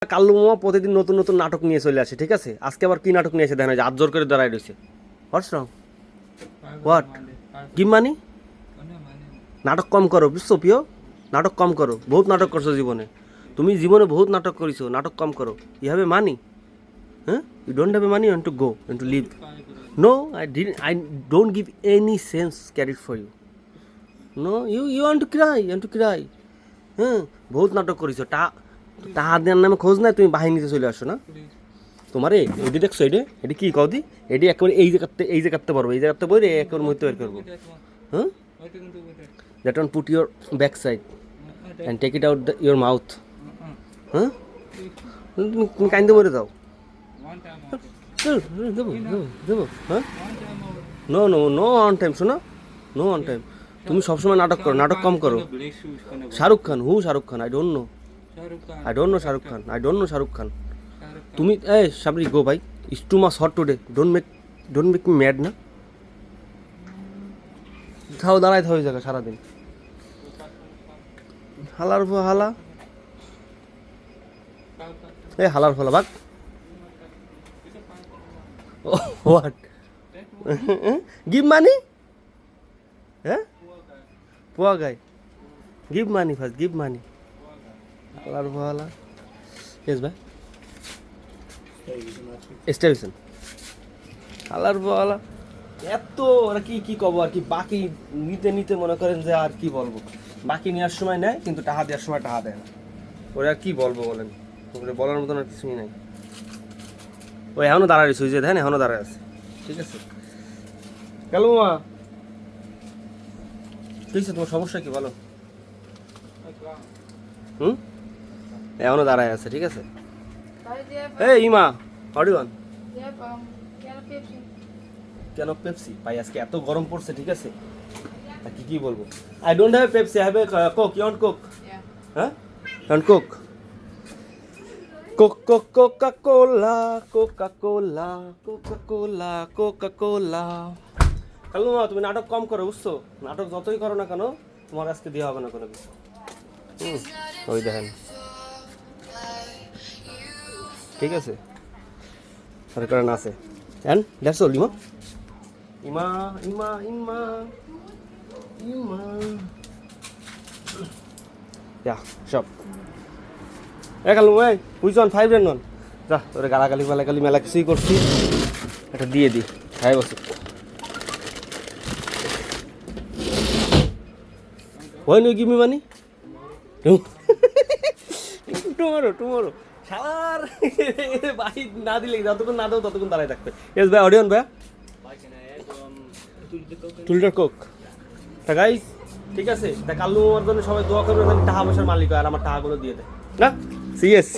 কাল্লু মামা প্রতিদিন নতুন নতুন নাটক নিয়ে চলে আসে, ঠিক আছে? আজকে আবার কি নাটক নিয়ে এসে দেখেন, হাত জোর করে দাঁড়ায় রয়েছে। হোয়াটস রং? হোয়াট? Give money? নাটক কম করো, বুঝছো প্রিয়? নাটক কম করো, বহুত নাটক করছো জীবনে। তুমি জীবনে বহুত নাটক করেছো, নাটক কম করো। You have a money? হ্যাঁ, you don't have a money, want to go want to live. No, I don't give any sense carried for you. No, you want to cry, want to cry. হ্যাঁ, বহুত নাটক করেছো। টাহা দেওয়ার নামে খোঁজ নাই, তুমি বাহিনীতে চলে আসো না? তোমার এটি দেখছো, এটি কি কদি? এটি একেবারে এই যে কাটতে পারবো, এই যে কাটতে পারবো, একেবারে মধ্যে বের করবো। হ্যাঁ, that one put your back side and take it out your mouth. হ্যাঁ, তুমি কাইন্দে বলে দাও। দেবো দেবো। হ্যাঁ, no no no on time, শোনো, নো অন টাইম। তুমি সবসময় নাটক করো, নাটক কম করো। Shahrukh Khan, who Shahrukh Khan? I don't know, I don't know Shahrukh Khan. I don't know Shahrukh Khan. তুমি Shabri, go ভাই. It's too much hot today. Don't make me mad না. থাও, দাঁড়ায় থাও ওই জায়গায় সারাদিন। হালার হালা, হালার ফলা ভাগ। What? Give money? হ্যাঁ, পোয়া গাই। Give money first. Give money. হালার ফলা। Yes ভাই। স্টেশন হালার বলা এত ওরা কি কব আর কি, বাকি নিতে নিতে মনে করেন যে আর কি বলবো, বাকি নেওয়ার সময় নেয় কিন্তু টাকা দেওয়ার সময় টাকা দেয় না। ওরা আর কি বলবো বলেন, ওগুলো বলার মতন আর কিছুই নাই। ওই এখনো দাঁড়ায় রয়েছে, ওই যে দেখেন এখনো দাঁড়ায় আছে, ঠিক আছে? গেল মা, ঠিক আছে, তোমার সমস্যা কি বলো? এখনো দাঁড়ায় আছে, ঠিক আছে? এই ইমা, অডিওয়ান কেন পেপসি পাই? আজকে এত গরম পড়ছে, ঠিক আছে? কি বলবো? I don't have Pepsi, I have a coke. You want coke? হ্যাঁ, want coke? Coca cola, coca cola, coca cola, coca cola. Kalu মা, তুমি নাটক কম করো, বুঝছো? নাটক যতই করো না কেন, তোমার আজকে দেওয়া হবে না কোনো কিছু। ওই দেখেন, ঠিক আছে? আর কারণ আছে এন্ড দ্যাটস অল। ইমা ইমা ইমা ইমা ইমা ইয়া সব কালু ভাই, হুইচ ওয়ান 5 and 1? যা, তোরে গালাগালি মালাগালি মেলা কিছুই করছি, এটা দিয়ে দি, খাই বসে। ওই no give me money. Tomorrow শালার ভাই, না দিলে যতক্ষণ না দাও ততক্ষণ দাঁড়ায় থাকবে। ইয়েস ভাই, অডিয়ন ভাই, টুলটার কোক। তা গাইস, ঠিক আছে? তা কাল্লু মামার জন্য সবাই দোয়া করবে, টাকা পয়সার মালিক হয় আর আমার টাকাগুলো দিয়ে দেয় না। সিএস।